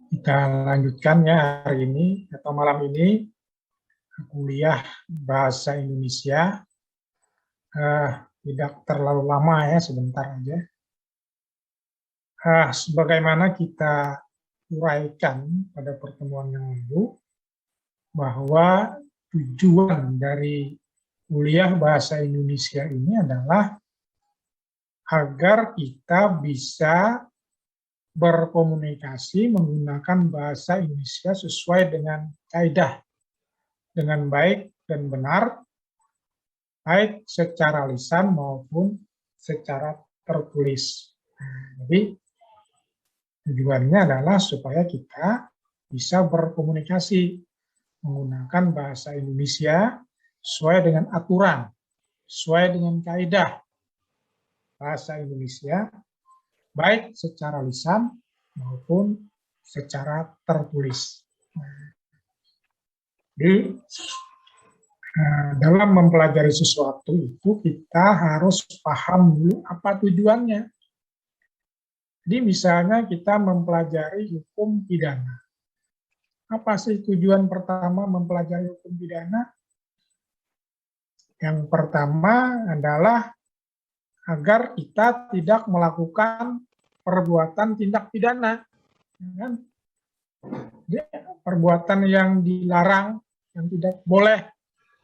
Kita lanjutkan ya hari ini atau malam ini kuliah bahasa Indonesia. Tidak terlalu lama ya, sebentar aja. Sebagaimana kita uraikan pada pertemuan yang lalu, bahwa tujuan dari kuliah bahasa Indonesia ini adalah agar kita bisa berkomunikasi menggunakan bahasa Indonesia sesuai dengan kaidah, dengan baik dan benar, baik secara lisan maupun secara tertulis. Jadi tujuannya adalah supaya kita bisa berkomunikasi menggunakan bahasa Indonesia sesuai dengan aturan, sesuai dengan kaidah bahasa Indonesia, baik secara lisan maupun secara tertulis. Jadi dalam mempelajari sesuatu itu kita harus paham dulu apa tujuannya. Jadi misalnya kita mempelajari hukum pidana. Apa sih tujuan pertama mempelajari hukum pidana? Yang pertama adalah agar kita tidak melakukan perbuatan tindak pidana. Perbuatan yang dilarang, yang tidak boleh,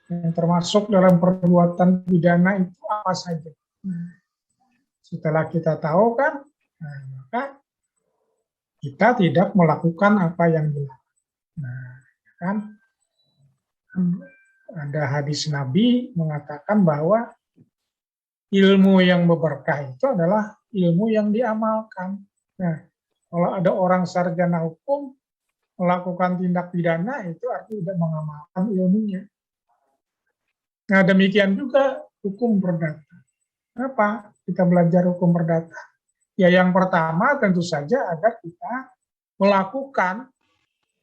yang termasuk dalam perbuatan pidana itu apa saja. Setelah kita tahu kan, maka kita tidak melakukan apa yang dilarang. Kan ada hadis Nabi mengatakan bahwa ilmu yang berberkah itu adalah ilmu yang diamalkan. Nah, kalau ada orang sarjana hukum melakukan tindak pidana, itu artinya tidak mengamalkan ilmunya. Nah, demikian juga hukum perdata. Kenapa kita belajar hukum perdata? Ya, yang pertama tentu saja agar kita melakukan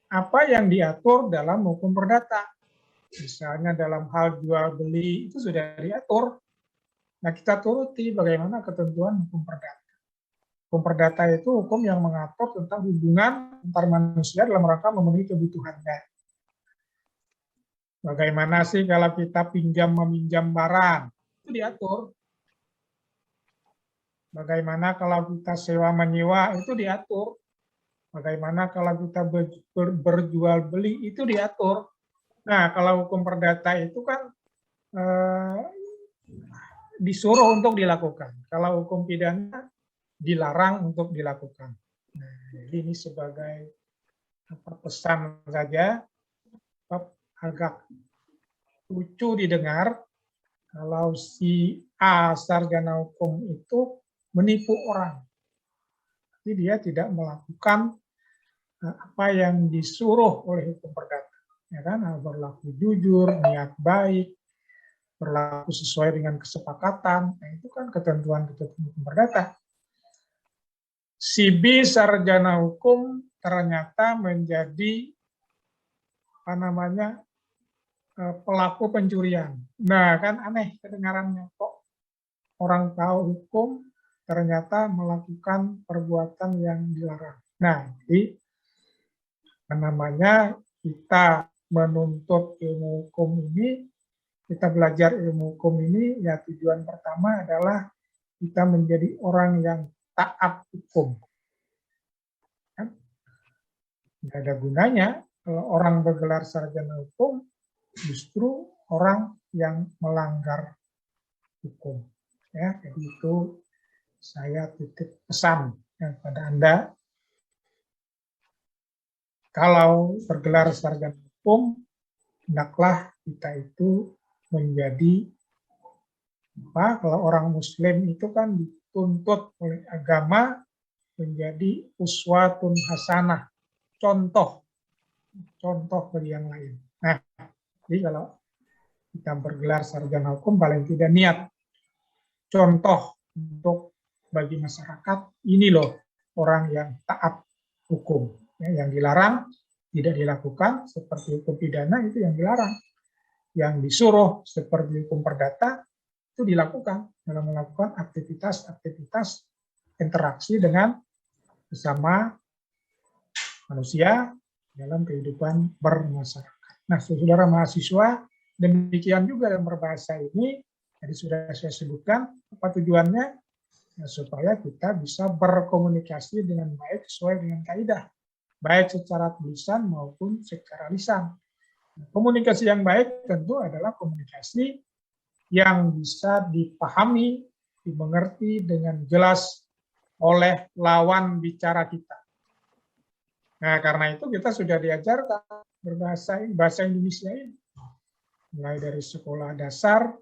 apa yang diatur dalam hukum perdata. Misalnya dalam hal jual beli itu sudah diatur. Nah, kita turuti bagaimana ketentuan hukum perdata. Hukum perdata itu hukum yang mengatur tentang hubungan antar manusia dalam rangka memenuhi kebutuhannya. Bagaimana sih kalau kita pinjam meminjam barang? Itu diatur. Bagaimana kalau kita sewa menyewa? Itu diatur. Bagaimana kalau kita berjual beli? Itu diatur. Nah, kalau hukum perdata itu kan disuruh untuk dilakukan. Kalau hukum pidana dilarang untuk dilakukan. Nah, jadi ini sebagai pesan saja, agak lucu didengar kalau si A sarjana hukum itu menipu orang. Jadi dia tidak melakukan apa yang disuruh oleh hukum perdata. Ya kan, berlaku jujur, niat baik, berlaku sesuai dengan kesepakatan. Nah, itu kan ketentuan-ketentuan hukum perdata. Si B sarjana hukum ternyata menjadi pelaku pencurian. Nah, kan aneh kedengarannya, kok orang tahu hukum ternyata melakukan perbuatan yang dilarang. Nah, jadi kita menuntut ilmu hukum ini, kita belajar ilmu hukum ini, ya tujuan pertama adalah kita menjadi orang yang taat hukum. Kan? Tidak ada gunanya kalau orang bergelar sarjana hukum, justru orang yang melanggar hukum. Ya, jadi itu saya titip pesan kepada Anda. Kalau bergelar sarjana hukum, hendaklah kita itu menjadi kalau orang Muslim itu kan dituntut oleh agama menjadi uswatun hasanah, contoh bagi yang lain. Nah, jadi kalau kita bergelar sarjana hukum, paling tidak niat contoh untuk bagi masyarakat, ini loh orang yang taat hukum. Ya, yang dilarang tidak dilakukan, seperti hukum pidana itu yang dilarang. Yang disuruh seperti hukum perdata itu dilakukan dalam melakukan aktivitas-aktivitas interaksi dengan sesama manusia dalam kehidupan bermasyarakat. Nah, saudara mahasiswa, demikian juga dalam berbahasa ini, tadi sudah saya sebutkan, apa tujuannya? Ya, supaya kita bisa berkomunikasi dengan baik sesuai dengan kaidah, baik secara tulisan maupun secara lisan. Komunikasi yang baik tentu adalah komunikasi yang bisa dipahami, dimengerti dengan jelas oleh lawan bicara kita. Nah, karena itu kita sudah diajarkan bahasa Indonesia ini. Mulai dari sekolah dasar,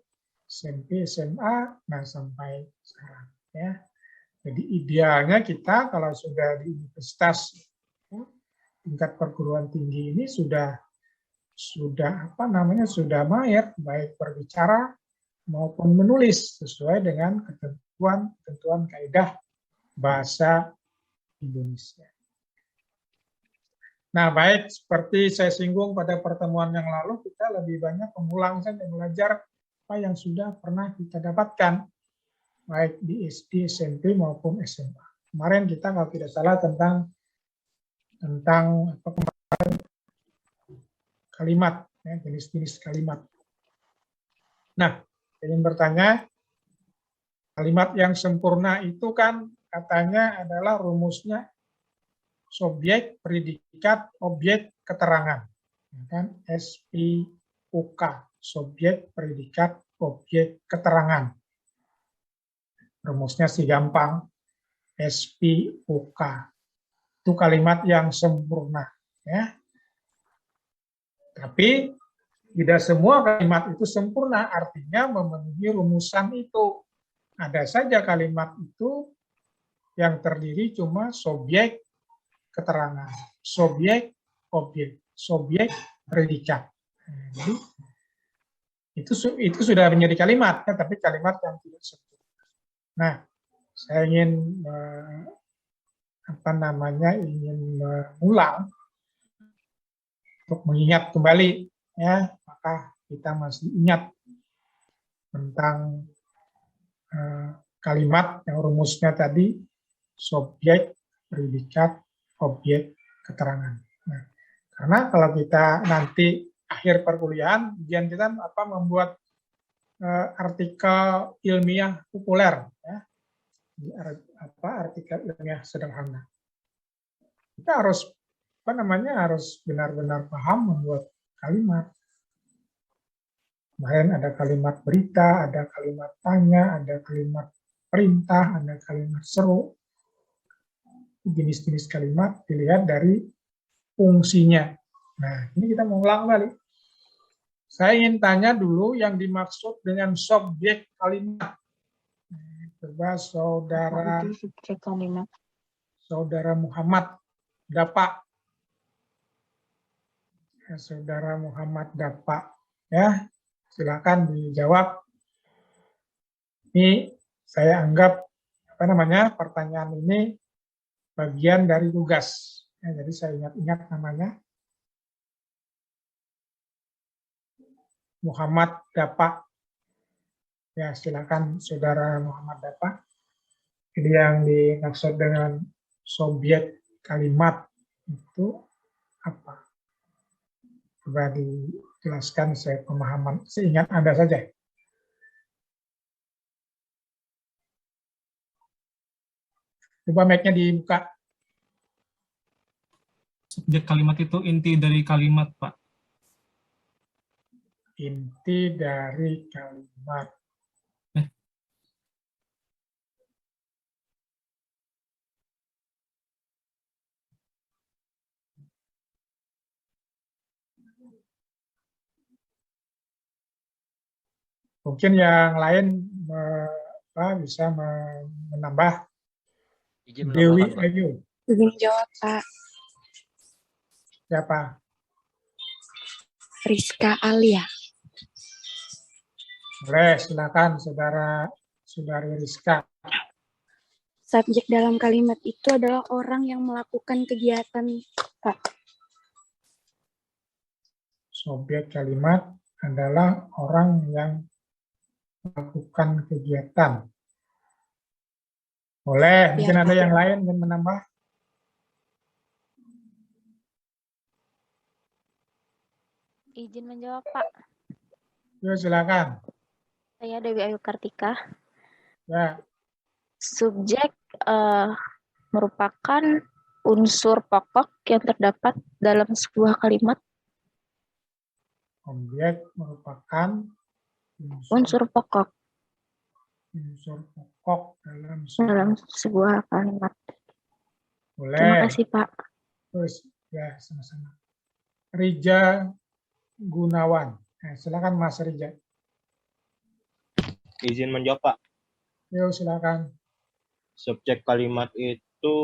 SMP, SMA, nah sampai sekarang. Ya. Jadi idealnya kita kalau sudah di universitas, tingkat perguruan tinggi ini sudah sudah mahir baik berbicara maupun menulis sesuai dengan ketentuan kaidah bahasa Indonesia. Nah, baik seperti saya singgung pada pertemuan yang lalu, kita lebih banyak mengulang saja belajar apa yang sudah pernah kita dapatkan baik di SD, SMP maupun SMA. Kemarin kita kalau tidak salah tentang kalimat, ya, jenis-jenis kalimat. Nah, saya ingin bertanya, kalimat yang sempurna itu kan katanya adalah rumusnya subjek, predikat, objek, keterangan. Kan SPOK, subjek, predikat, objek, keterangan. Rumusnya sih gampang, SPOK. Itu kalimat yang sempurna. Ya. Tapi tidak semua kalimat itu sempurna, artinya memenuhi rumusan itu. Ada saja kalimat itu yang terdiri cuma subjek, keterangan, subjek, objek, subjek, predikat. Jadi itu sudah menjadi kalimat, ya, tapi kalimat yang tidak sempurna. Nah, saya ingin ingin mengulang untuk mengingat kembali, ya, maka kita masih ingat tentang kalimat yang rumusnya tadi subjek, predikat, objek, keterangan. Nah, karena kalau kita nanti akhir perkuliahan, ujian kita membuat artikel ilmiah populer, ya, artikel ilmiah sederhana. Kita harus harus benar-benar paham membuat kalimat. Kemarin ada kalimat berita, ada kalimat tanya, ada kalimat perintah, ada kalimat seru. Jenis-jenis kalimat dilihat dari fungsinya. Nah, ini kita mau ulang kembali. Saya ingin tanya dulu yang dimaksud dengan subjek kalimat. Coba saudara Muhammad Dapa. Ya, saudara Muhammad Dapa. Ya, silakan dijawab. Ini saya anggap pertanyaan ini bagian dari tugas. Ya, jadi saya ingat-ingat namanya. Muhammad Dapa. Ya, silakan saudara Muhammad Dapa. Jadi yang dimaksud dengan subjek kalimat itu apa? Coba dijelaskan saya pemahaman, seingat Anda saja. Coba mic-nya dibuka. Subjek kalimat itu inti dari kalimat, Pak. Inti dari kalimat. Mungkin yang lain bisa menambah. Dewi Ayu. Izin jawab, Pak. Siapa? Rizka Alia. Boleh, silakan saudari Rizka. Subjek dalam kalimat itu adalah orang yang melakukan kegiatan, Pak. Subjek kalimat adalah orang yang melakukan kegiatan. Boleh, mungkin ada yang lain yang menambah. Izin menjawab, Pak. Yuk silakan. Saya Dewi Ayu Kartika. Ya, Subjek merupakan unsur pokok yang terdapat dalam sebuah kalimat. objek merupakan Unsur pokok unsur pokok dalam dalam sebuah. sebuah kalimat. Terima Boleh. kasih, Pak. Terus ya sama-sama. Rija Gunawan. Silakan Mas Rija. Izin menjawab, Pak. Yuk silakan. Subjek kalimat itu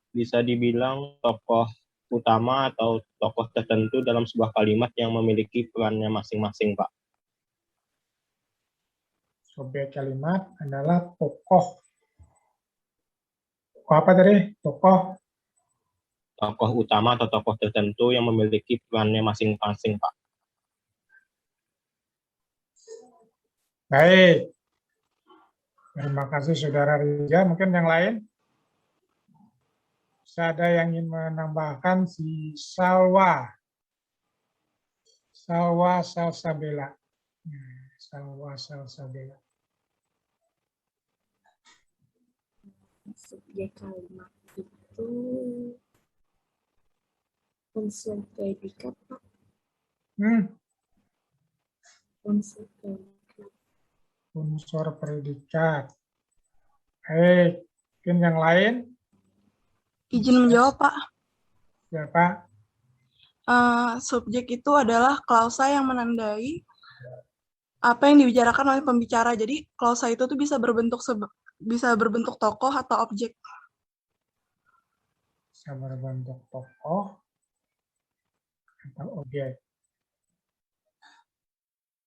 bisa dibilang tokoh utama atau tokoh tertentu dalam sebuah kalimat yang memiliki perannya masing-masing, Pak. Subjek kalimat adalah tokoh. Tokoh apa tadi? Tokoh utama atau tokoh tertentu yang memiliki perannya masing-masing, Pak. Baik. Terima kasih Saudara Rija. Mungkin yang lain? Bisa ada yang ingin menambahkan si Salwa. Salwa Salsabila. Salwa Salsabila. Subjek kalimat itu unsur predikat, Pak. Unsur predikat. Unsur predikat. Baik. Mungkin yang lain? Izin menjawab, Pak. Siapa? Subjek itu adalah klausa yang menandai apa yang dibicarakan oleh pembicara. Jadi klausa itu tuh bisa berbentuk tokoh atau objek. Bisa berbentuk tokoh atau objek.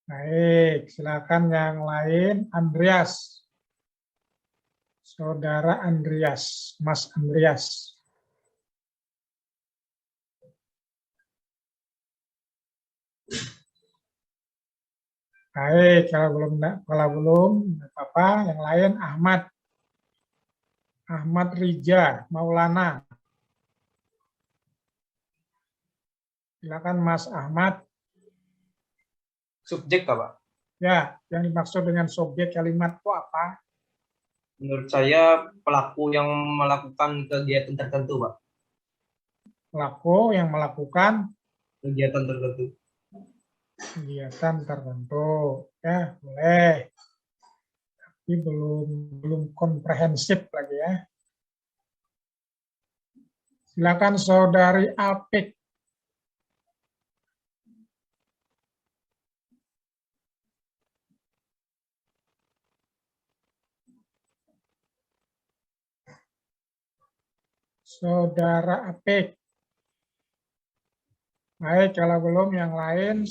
Baik, silakan yang lain. Andreas. Saudara Andreas, Mas Andreas. Baik, kalau belum nggak apa-apa. Yang lain Ahmad Rija Maulana. Silakan Mas Ahmad. Subjek, Pak. Ya, yang dimaksud dengan subjek kalimat itu apa? Menurut saya pelaku yang melakukan kegiatan tertentu, Pak. Pelaku yang melakukan Kegiatan tertentu. kegiatan tertentu. Ya, boleh. Tapi belum komprehensif lagi ya. Silakan Saudari Apik. Saudara Apik. Baik, kalau belum yang lain.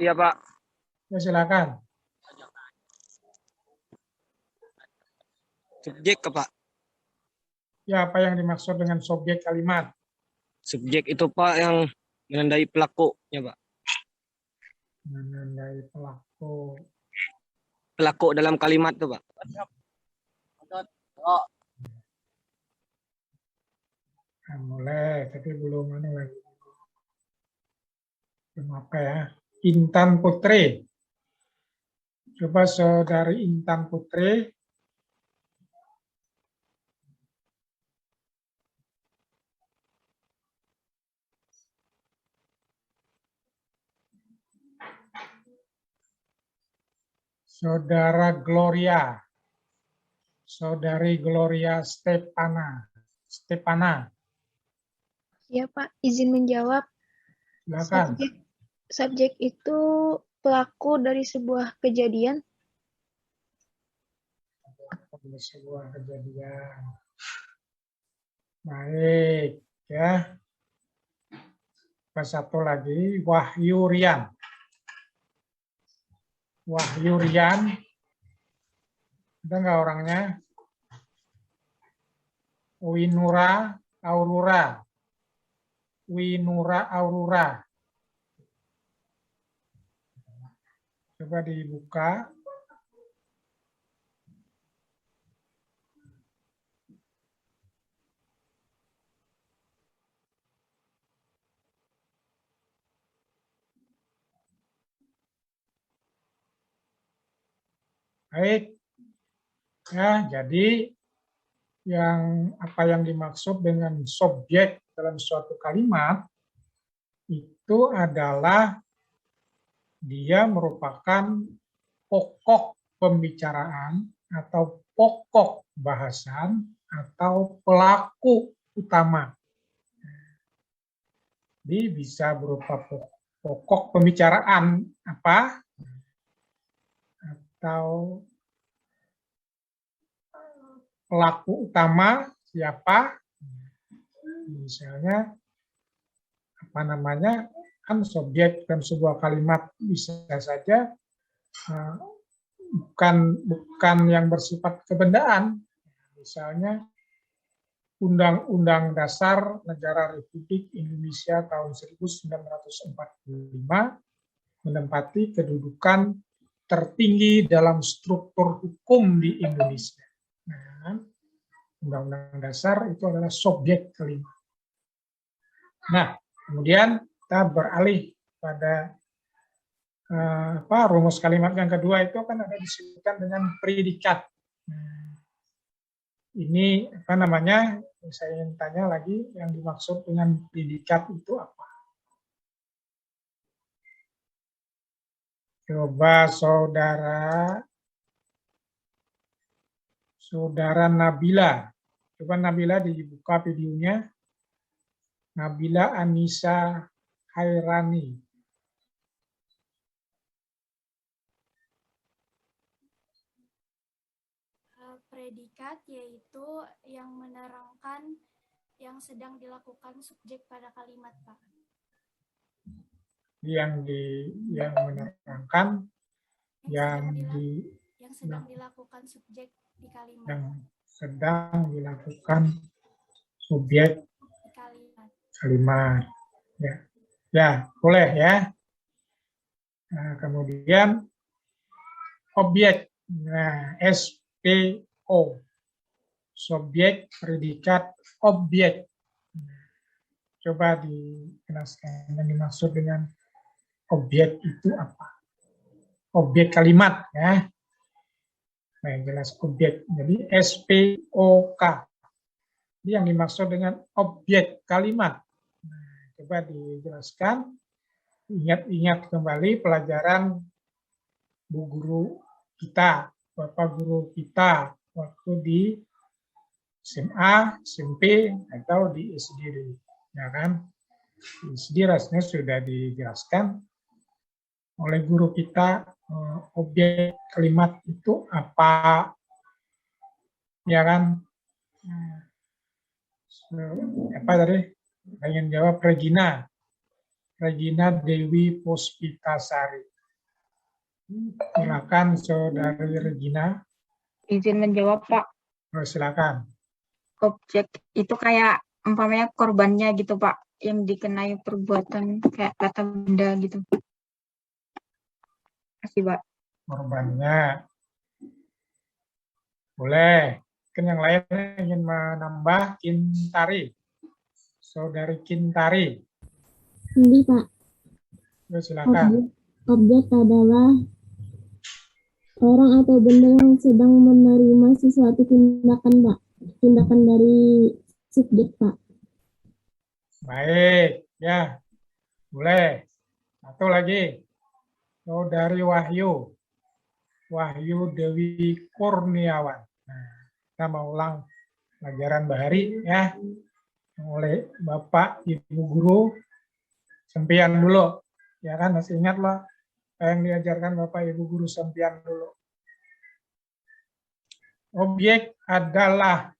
Iya, Pak. Ya, silakan. Subjek, Pak. Ya, apa yang dimaksud dengan subjek kalimat? Subjek itu, Pak, yang menandai pelakunya, Pak. Menandai pelaku. Pelaku dalam kalimat itu, Pak. Nah, boleh, tapi belum lagi. Belum apa ya? Intan Putri. Coba Saudari Intan Putri. Saudara Gloria. Saudari Gloria Stepana. Ya, Pak. Izin menjawab. Silakan. Subjek itu pelaku dari sebuah kejadian. Sebuah kejadian. Baik, ya. Satu lagi, Wahyu Rian. Wahyu Rian. Ada nggak orangnya? Winura Aurora. Winura Aurora. Coba dibuka. Baik. Ya, jadi apa yang dimaksud dengan subjek dalam suatu kalimat itu adalah dia merupakan pokok pembicaraan atau pokok bahasan atau pelaku utama. Jadi bisa berupa pokok pembicaraan apa atau pelaku utama siapa, misalnya apa namanya, kan subjek dalam sebuah kalimat bisa saja bukan yang bersifat kebendaan, misalnya Undang-Undang Dasar Negara Republik Indonesia tahun 1945 menempati kedudukan tertinggi dalam struktur hukum di Indonesia. Nah, Undang-Undang Dasar itu adalah subjek kelima. Nah, kemudian kita beralih pada rumus kalimat yang kedua itu akan ada disebutkan dengan predikat. Nah, ini apa namanya? Saya ingin tanya lagi yang dimaksud dengan predikat itu apa? Coba saudara Nabila. Coba Nabila dibuka videonya. Nabila Anissa Hairani. Predikat yaitu yang menerangkan yang sedang dilakukan subjek pada kalimat, Pak. Yang menerangkan yang sedang dilakukan subjek di kalimat. Yang sedang dilakukan subjek di kalimat. Ya, boleh ya. Nah, kemudian objek. Nah, SPO. Subjek, predikat, objek. Coba dijelaskan yang dimaksud dengan objek itu apa? Objek kalimat ya. Nah, jelas objek. Jadi SPOK. Ini yang dimaksud dengan objek kalimat. Nah, coba dijelaskan. Ingat-ingat kembali pelajaran Bu Guru kita, Bapak Guru kita waktu di SMA, SMP, atau di SD. Ya kan? Di SD rasanya sudah dijelaskan oleh guru kita objek kalimat itu apa, ya kan? Apa tadi? Pengen jawab Regina Dewi Puspitasari. Silakan Saudari Regina. Izin menjawab, Pak. Oh, silakan. Objek itu kayak umpamanya korbannya gitu, Pak, yang dikenai perbuatan kayak kata benda gitu. Kasih, Pak. Korbannya. Boleh. Kan yang lain ingin menambah. Kintari. Saudari Kintari. Ini, Pak. Ya, silakan. Objek adalah orang atau benda yang sedang menerima sesuatu tindakan, Pak. Tindakan dari subjek, Pak. Baik, ya. Boleh. Satu lagi. Saudari Wahyu Dewi Kurniawan. Nah, kita mau ulang pelajaran Bahari ya. Oleh Bapak Ibu Guru. Sempian dulu. Ya kan, masih ingat lah yang diajarkan Bapak Ibu Guru sempian dulu. Objek adalah,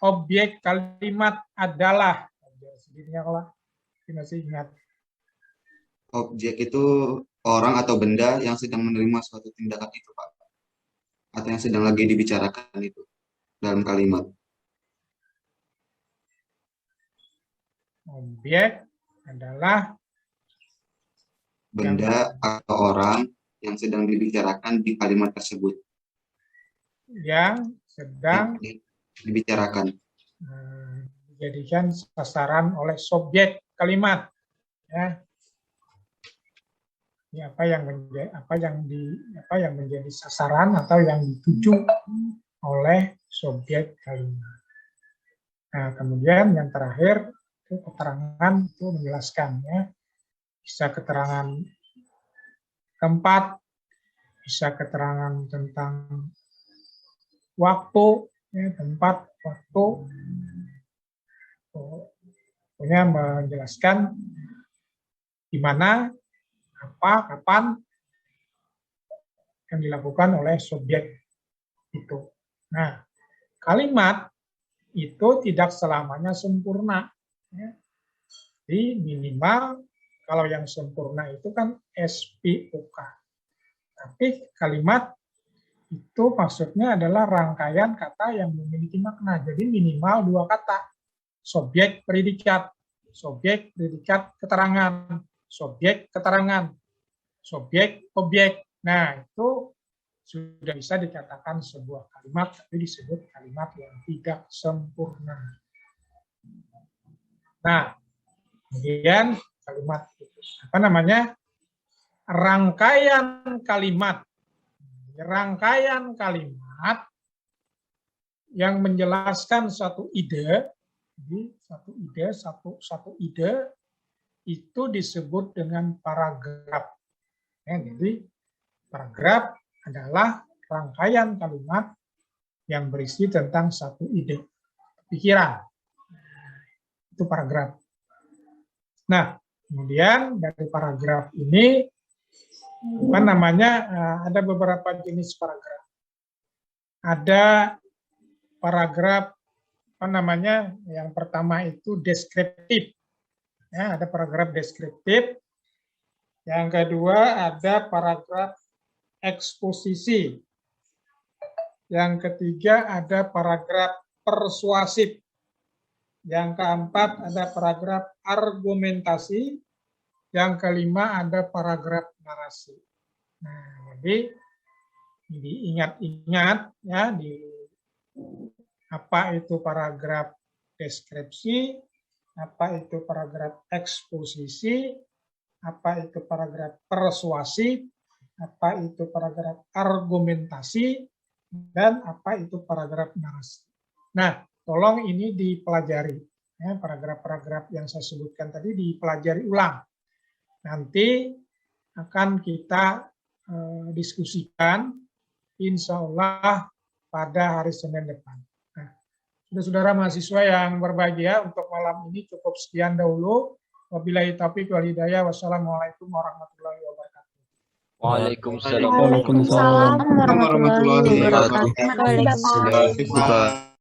objek kalimat adalah, masih ingat. Objek itu orang atau benda yang sedang menerima suatu tindakan itu, Pak. Atau yang sedang lagi dibicarakan itu dalam kalimat. Objek adalah benda atau orang yang sedang dibicarakan di kalimat tersebut. Yang sedang dibicarakan. Dijadikan sasaran oleh subjek kalimat. Ya. Ya, apa yang menjadi sasaran atau yang dituju oleh subjek kalimat. Nah, kemudian yang terakhir itu keterangan itu menjelaskan ya. Bisa keterangan tempat, bisa keterangan tentang waktu, ya, tempat, waktu, pokoknya menjelaskan di mana, apa, kapan yang dilakukan oleh subjek itu. Nah, kalimat itu tidak selamanya sempurna. Ya. Jadi minimal kalau yang sempurna itu kan SPOK. Tapi kalimat itu maksudnya adalah rangkaian kata yang memiliki makna. Jadi minimal 2 kata. Subjek, predikat. Subjek, predikat, keterangan. Subjek, keterangan. Subjek, objek. Nah, itu sudah bisa dikatakan sebuah kalimat, tapi disebut kalimat yang tidak sempurna. Nah, kemudian kalimat apa namanya? Rangkaian kalimat. Rangkaian kalimat yang menjelaskan satu ide, jadi satu ide itu disebut dengan paragraf. Ya, jadi paragraf adalah rangkaian kalimat yang berisi tentang satu ide, pikiran. Itu paragraf. Nah, kemudian dari paragraf ini apa namanya? Ada beberapa jenis paragraf. Ada paragraf apa namanya? Yang pertama itu deskriptif. Ya, ada paragraf deskriptif. Yang kedua ada paragraf eksposisi. Yang ketiga ada paragraf persuasif. Yang keempat ada paragraf argumentasi. Yang kelima ada paragraf narasi. Nah, jadi diingat-ingat ya di apa itu paragraf deskripsi, apa itu paragraf eksposisi, apa itu paragraf persuasif, apa itu paragraf argumentasi, dan apa itu paragraf narasi. Nah, tolong ini dipelajari. Ya, paragraf-paragraf yang saya sebutkan tadi dipelajari ulang. Nanti akan kita diskusikan, insya Allah pada hari Senin depan. Nah, saudara-saudara mahasiswa yang berbahagia, untuk malam ini cukup sekian dahulu. Wabillahi taufiq wal hidayah. Wassalamualaikum warahmatullahi wabarakatuh. Waalaikumsalam. Waalaikumsalam warahmatullahi wabarakatuh. Waalaikumsalam.